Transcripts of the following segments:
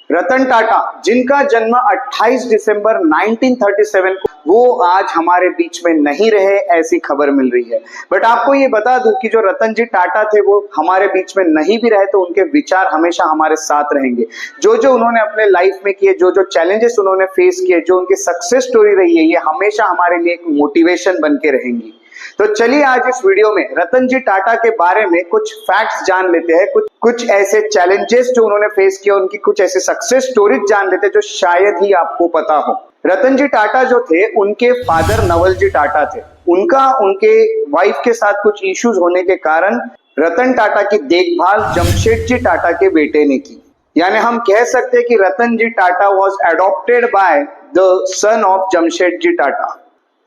रतन टाटा, जिनका जन्म 28 दिसंबर 1937 को, वो आज हमारे बीच में नहीं रहे, ऐसी खबर मिल रही है। बट आपको ये बता दूं कि जो रतन जी टाटा थे वो हमारे बीच में नहीं भी रहे तो उनके विचार हमेशा हमारे साथ रहेंगे। जो जो उन्होंने अपने लाइफ में किए, जो जो चैलेंजेस उन्होंने फेस किए, जो उनकी सक्सेस स्टोरी रही है, ये हमेशा हमारे लिए एक मोटिवेशन बन के रहेंगी। तो चलिए आज इस वीडियो में रतन जी टाटा के बारे में कुछ फैक्ट्स जान लेते हैं, कुछ ऐसे चैलेंजेस जो उन्होंने फेस किए, उनकी कुछ ऐसे सक्सेस स्टोरीज जान लेते हैं जो शायद ही आपको पता हो। रतन जी टाटा जो थे, उनके फादर नवल जी टाटा थे। उनके वाइफ के साथ कुछ इश्यूज होने के कारण रतन टाटा की देखभाल जमशेद जी टाटा के बेटे ने की। यानी हम कह सकते हैं कि Ratan ji Tata was adopted by the son of Jamshed ji Tata.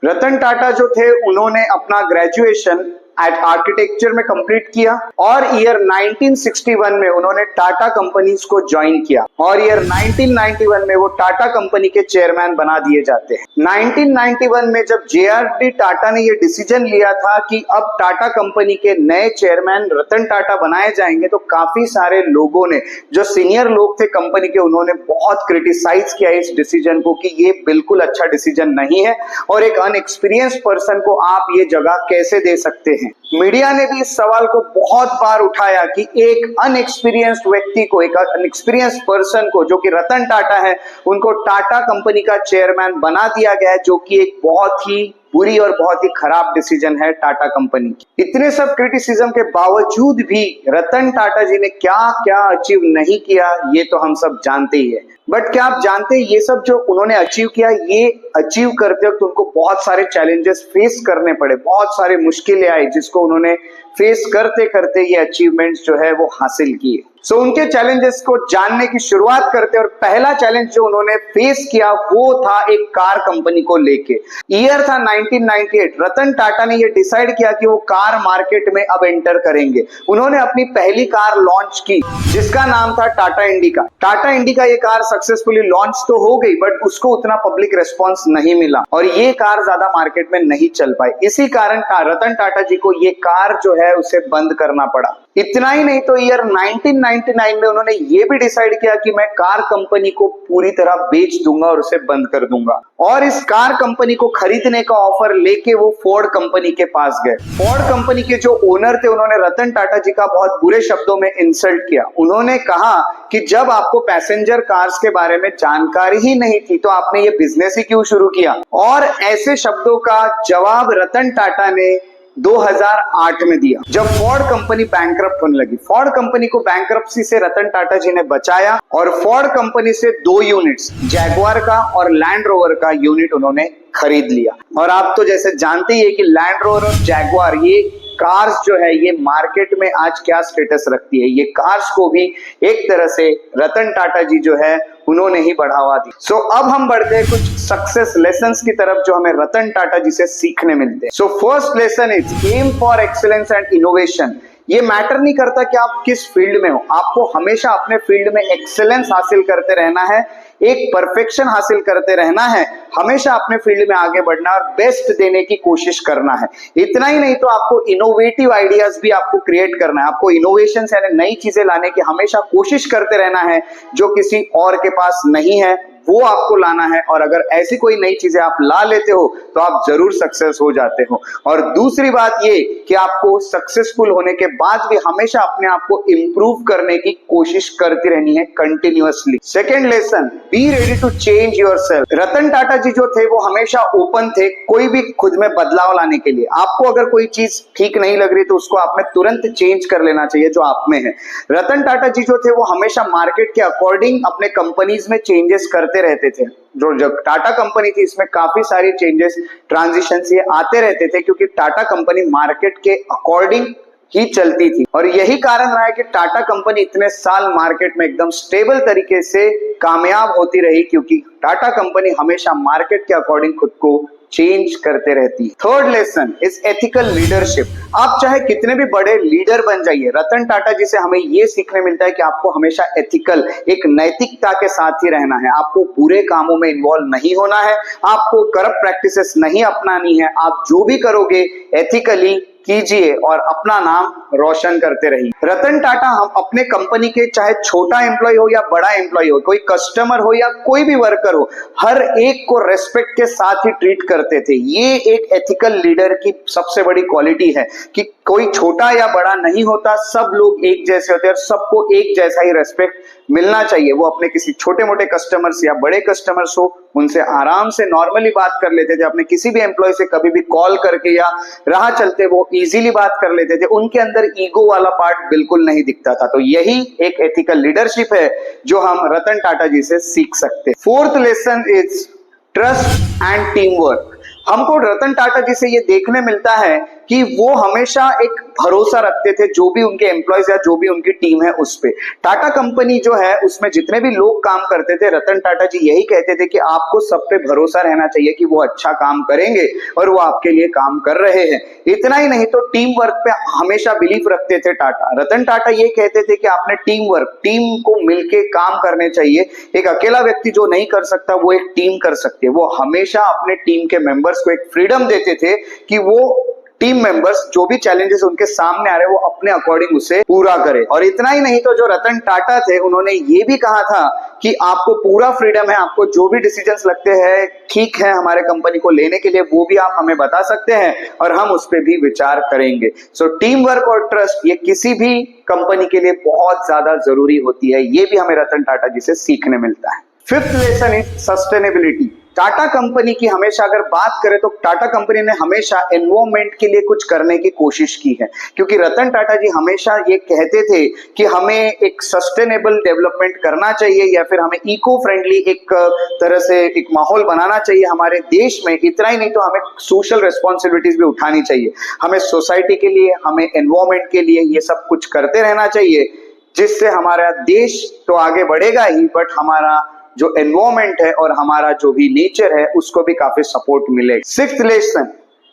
Ratan Tata जो थे, उन्होंने अपना ग्रेजुएशन एट आर्किटेक्चर में कंप्लीट किया और ईयर 1961 में उन्होंने टाटा कंपनीज को ज्वाइन किया और ईयर 1991 में वो टाटा कंपनी के चेयरमैन बना दिए जाते हैं। 1991 में जब JRD टाटा ने ये डिसीजन लिया था कि अब टाटा कंपनी के नए चेयरमैन रतन टाटा बनाए जाएंगे, तो काफी सारे लोगों ने, जो सीनियर लोग थे कंपनी के, उन्होंने बहुत क्रिटिसाइज किया इस डिसीजन को कि ये बिल्कुल अच्छा डिसीजन नहीं है और एक अनएक्सपीरियंस पर्सन को आप ये जगह कैसे दे सकते हैं। मीडिया ने भी इस सवाल को बहुत बार उठाया कि एक अनएक्सपीरियंस्ड व्यक्ति को, एक अनएक्सपीरियंस्ड पर्सन को, जो कि रतन टाटा है, उनको टाटा कंपनी का चेयरमैन बना दिया गया है, जो कि एक बहुत ही बुरी और बहुत ही खराब डिसीजन है टाटा कंपनी की। इतने सब क्रिटिसिज्म के बावजूद भी रतन टाटा जी ने क्या क्या अचीव नहीं किया, ये तो हम सब जानते ही है। बट क्या आप जानते हैं ये सब जो उन्होंने अचीव किया, ये अचीव करते वक्त उनको बहुत सारे चैलेंजेस फेस करने पड़े, बहुत सारे मुश्किलें आई, जिसको उन्होंने फेस करते करते ये अचीवमेंट्स जो है वो हासिल किए। सो उनके चैलेंजेस को जानने की शुरुआत करते हैं और पहला चैलेंज जो उन्होंने फेस किया वो था एक कार कंपनी को लेके। ईयर था 1998। रतन टाटा ने ये डिसाइड किया कि वो कार मार्केट में अब एंटर करेंगे। उन्होंने अपनी पहली कार लॉन्च की जिसका नाम था टाटा इंडिका। टाटा इंडिका ये कार सक्सेसफुली लॉन्च तो हो गई, बट उसको उतना पब्लिक रेस्पॉन्स नहीं मिला और ये कार ज्यादा मार्केट में नहीं चल पाई। इसी कारण रतन टाटा जी को ये कार जो है उसे बंद करना पड़ा। इतना ही नहीं तो ईयर 1999 में उन्होंने ये भी डिसाइड किया कि मैं कार कंपनी को पूरी तरह बेच दूंगा और उसे बंद कर दूंगा। और इस कार कंपनी को खरीदने का ऑफर लेके वो फोर्ड कंपनी के पास गए। फोर्ड कंपनी के जो ओनर थे, उन्होंने रतन टाटा जी का बहुत बुरे शब्दों में इंसल्ट किया। उन्होंने कहा कि जब आपको पैसेंजर कार्स के बारे में जानकारी ही नहीं थी तो आपने ये बिजनेस ही क्यों शुरू किया। और ऐसे शब्दों का जवाब रतन टाटा ने 2008 में दिया, जब फोर्ड कंपनी बैंकरप्ट होने लगी। फोर्ड कंपनी को बैंकरप्सी से रतन टाटा जी ने बचाया और फोर्ड कंपनी से 2 यूनिट्स, जैगुआर का और लैंड रोवर का यूनिट उन्होंने खरीद लिया। और आप तो जैसे जानते ही है कि लैंड रोवर और जैगुआर ये कार्स जो है ये मार्केट में आज क्या स्टेटस रखती है। ये कार्स को भी एक तरह से रतन टाटा जी जो है उन्होंने ही बढ़ावा दी। सो अब हम बढ़ते हैं कुछ सक्सेस लेसन्स की तरफ जो हमें रतन टाटा जी से सीखने मिलते हैं। So first lesson is aim for excellence and innovation. ये मैटर नहीं करता कि आप किस फील्ड में हो, आपको हमेशा अपने फील्ड में एक्सेलेंस हासिल करते रहना है, एक परफेक्शन हासिल करते रहना है, हमेशा अपने फील्ड में आगे बढ़ना और बेस्ट देने की कोशिश करना है। इतना ही नहीं तो आपको इनोवेटिव आइडियाज भी आपको क्रिएट करना है, आपको इनोवेशन यानी नई चीजें लाने की हमेशा कोशिश करते रहना है, जो किसी और के पास नहीं है वो आपको लाना है। और अगर ऐसी कोई नई चीजें आप ला लेते हो तो आप जरूर सक्सेस हो जाते हो। और दूसरी बात ये कि आपको सक्सेसफुल होने के बाद भी हमेशा अपने आप को इंप्रूव करने की कोशिश करती रहनी है continuously. Second lesson, be ready to change yourself. Ratan Tata ji जो थे वो हमेशा ओपन थे कोई भी खुद में बदलाव लाने के लिए। आपको अगर कोई चीज ठीक नहीं लग रही तो उसको आप में तुरंत चेंज कर लेना चाहिए जो आप में है। रतन टाटा जी जो थे वो हमेशा मार्केट के अकॉर्डिंग अपने कंपनीज में चेंजेस करते रहते थे। जो जब टाटा कंपनी थी इसमें काफी सारी चेंजेस, ट्रांजिशंस ये आते रहते थे क्योंकि टाटा कंपनी मार्केट के अकॉर्डिंग ही चलती थी। और यही कारण रहा है कि टाटा कंपनी इतने साल मार्केट में एकदम स्टेबल तरीके से कामयाब होती रही, क्योंकि टाटा कंपनी हमेशा मार्केट के अकॉर्डिंग खुद को चेंज करते रहती है। Third lesson is ethical leadership. आप चाहे कितने भी बड़े लीडर बन जाइए, रतन टाटा जी से हमें ये सीखने मिलता है कि आपको हमेशा एथिकल, एक नैतिकता के साथ ही रहना है। आपको बुरे कामों में इन्वॉल्व नहीं होना है, आपको करप्ट प्रैक्टिसेस नहीं अपनानी है। आप जो भी करोगे एथिकली कीजिए और अपना नाम रोशन करते रहिए। रतन टाटा हम अपने कंपनी के चाहे छोटा एम्प्लॉय हो या बड़ा एम्प्लॉय हो, कोई कस्टमर हो या कोई भी वर्कर हो, हर एक को रेस्पेक्ट के साथ ही ट्रीट करते थे। ये एक एथिकल लीडर की सबसे बड़ी क्वालिटी है कि कोई छोटा या बड़ा नहीं होता, सब लोग एक जैसे होते हैं और सबको एक जैसा ही रेस्पेक्ट मिलना चाहिए। वो अपने किसी छोटे मोटे कस्टमर्स या बड़े कस्टमर्स हो, उनसे आराम से नॉर्मली बात कर लेते थे। अपने किसी भी एम्प्लॉय से कभी भी कॉल करके या राह चलते वो इजीली बात कर लेते थे। उनके अंदर ईगो वाला पार्ट बिल्कुल नहीं दिखता था। तो यही एक एथिकल लीडरशिप है जो हम रतन टाटा जी से सीख सकते हैं। Fourth lesson is trust and team work. हमको रतन टाटा जी से ये देखने मिलता है कि वो हमेशा एक भरोसा रखते थे जो भी उनके एम्प्लॉयज या जो भी उनकी टीम है उस पे। टाटा कंपनी जो है उसमें जितने भी लोग काम करते थे, रतन टाटा जी यही कहते थे कि आपको सब पे भरोसा रहना चाहिए कि वो अच्छा काम करेंगे और वो आपके लिए काम कर रहे हैं। इतना ही नहीं तो टीम वर्क पे हमेशा बिलीव रखते थे टाटा। रतन टाटा ये कहते थे कि आपने टीम वर्क, टीम को मिलके काम करने चाहिए। एक अकेला व्यक्ति जो नहीं कर सकता वो एक टीम कर सकती है। वो हमेशा अपने टीम के मेंबर्स को एक फ्रीडम देते थे कि वो टीम मेंबर्स जो भी चैलेंजेस उनके सामने आ रहे हैं वो अपने अकॉर्डिंग उसे पूरा करे। और इतना ही नहीं तो जो रतन टाटा थे उन्होंने ये भी कहा था कि आपको पूरा फ्रीडम है, आपको जो भी डिसीजंस लगते हैं ठीक है हमारे कंपनी को लेने के लिए, वो भी आप हमें बता सकते हैं और हम उस पर भी विचार करेंगे। सो टीम वर्क और ट्रस्ट ये किसी भी कंपनी के लिए बहुत ज्यादा जरूरी होती है। ये भी हमें रतन टाटा जी से सीखने मिलता है। Fifth lesson is sustainability. Tata company की हमेशा अगर बात करें तो टाटा कंपनी ने हमेशा एनवायरमेंट के लिए कुछ करने की कोशिश की है, क्योंकि रतन टाटा जी हमेशा ये कहते थे कि हमें एक सस्टेनेबल डेवलपमेंट करना चाहिए या फिर हमें इको फ्रेंडली एक तरह से एक माहौल बनाना चाहिए हमारे देश में। इतना ही नहीं तो हमें सोशल रिस्पॉन्सिबिलिटीज भी उठानी चाहिए। हमें सोसाइटी के लिए, हमें एनवायरमेंट के लिए ये सब कुछ करते रहना चाहिए, जिससे हमारा देश तो आगे बढ़ेगा ही, बट हमारा जो एनवायरमेंट है और हमारा जो भी नेचर है उसको भी काफी सपोर्ट मिलेगा। Sixth lesson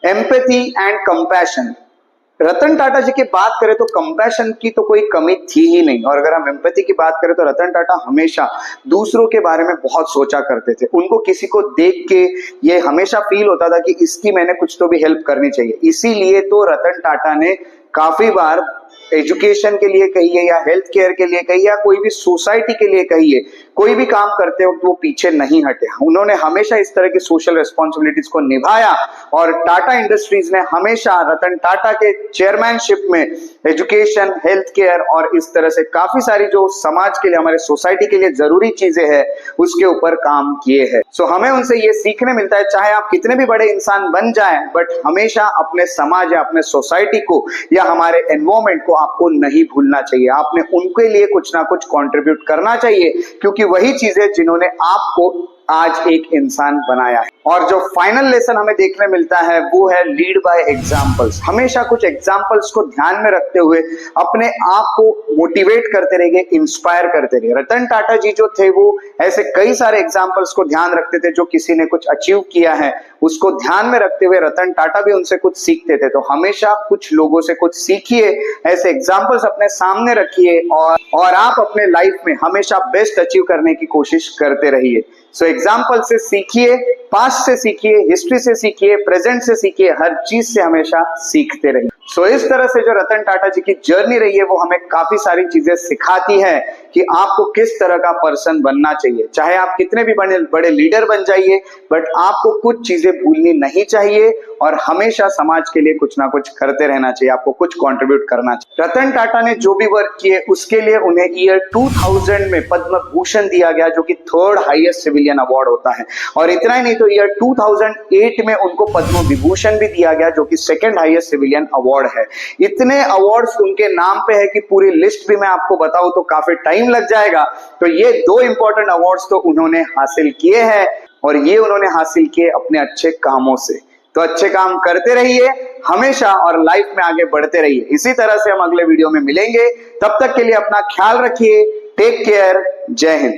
empathy and compassion. Ratan Tata ji की बात करें तो कंपैशन की तो कोई कमी थी ही नहीं, और अगर हम एम्पैथी की बात करें तो रतन टाटा हमेशा दूसरों के बारे में बहुत सोचा करते थे। उनको किसी को देख के ये हमेशा फील होता था कि इसकी मैंने कुछ तो भी हेल्प करनी चाहिए। इसीलिए तो रतन टाटा ने काफी बार एजुकेशन के लिए कहिए या हेल्थ केयर के लिए कहिए या कोई भी सोसाइटी के लिए कहिए, कोई भी काम करते वक्त वो पीछे नहीं हटे। उन्होंने हमेशा इस तरह की सोशल रिस्पॉन्सिबिलिटीज को निभाया और टाटा इंडस्ट्रीज ने हमेशा रतन टाटा के चेयरमैनशिप में एजुकेशन, हेल्थ केयर और इस तरह से काफी सारी जो समाज के लिए, हमारे सोसाइटी के लिए जरूरी चीजें हैं उसके ऊपर काम किए हैं। सो हमें उनसे ये सीखने मिलता है, चाहे आप कितने भी बड़े इंसान बन जाएं, बट हमेशा अपने समाज या अपने सोसाइटी को या हमारे एनवायरमेंट को आपको नहीं भूलना चाहिए। आपने उनके लिए कुछ ना कुछ कंट्रीब्यूट करना चाहिए, क्योंकि वही चीजें जिन्होंने आपको आज एक इंसान बनाया है। और जो फाइनल लेसन हमें देखने मिलता है वो है लीड बाय एग्जांपल्स। हमेशा कुछ एग्जांपल्स को ध्यान में रखते हुए अपने आप को मोटिवेट करते रहिए, इंस्पायर करते रहिए। रतन टाटा जी जो थे वो ऐसे कई सारे एग्जांपल्स को ध्यान रखते थे, जो किसी ने कुछ अचीव किया है उसको ध्यान में रखते हुए रतन टाटा भी उनसे कुछ सीखते थे। तो हमेशा कुछ लोगों से कुछ सीखिए, ऐसे एग्जांपल्स अपने सामने रखिए और आप अपने लाइफ में हमेशा बेस्ट अचीव करने की कोशिश करते रहिए। सो एग्जाम्पल से सीखिए, पास्ट से सीखिए, हिस्ट्री से सीखिए, प्रेजेंट से सीखिए, हर चीज से हमेशा सीखते रहिए। सो इस तरह से जो रतन टाटा जी की जर्नी रही है वो हमें काफी सारी चीजें सिखाती है कि आपको किस तरह का पर्सन बनना चाहिए। चाहे आप कितने भी बड़े लीडर बन जाइए, बट आपको कुछ चीजें भूलनी नहीं चाहिए और हमेशा समाज के लिए कुछ ना कुछ करते रहना चाहिए, आपको कुछ कंट्रीब्यूट करना चाहिए। रतन टाटा ने जो भी वर्क किए उसके लिए उन्हें ईयर 2000 में पद्म भूषण दिया गया, जो कि 3rd हाईएस्ट सिविलियन अवार्ड होता है। और इतना ही नहीं तो ईयर 2008 में उनको पद्म विभूषण भी दिया गया, जो कि 2nd हाईएस्ट सिविलियन अवार्ड है। इतने अवार्ड्स उनके नाम पे है कि पूरी लिस्ट भी मैं आपको बताऊं तो काफी टाइम लग जाएगा। तो ये 2 इंपॉर्टेंट अवार्ड्स तो उन्होंने हासिल किए हैं, और ये उन्होंने हासिल किए अपने अच्छे कामों से। तो अच्छे काम करते रहिए हमेशा और लाइफ में आगे बढ़ते रहिए। इसी तरह से हम अगले वीडियो में मिलेंगे, तब तक के लिए अपना ख्याल रखिए। टेक केयर, जय हिंद।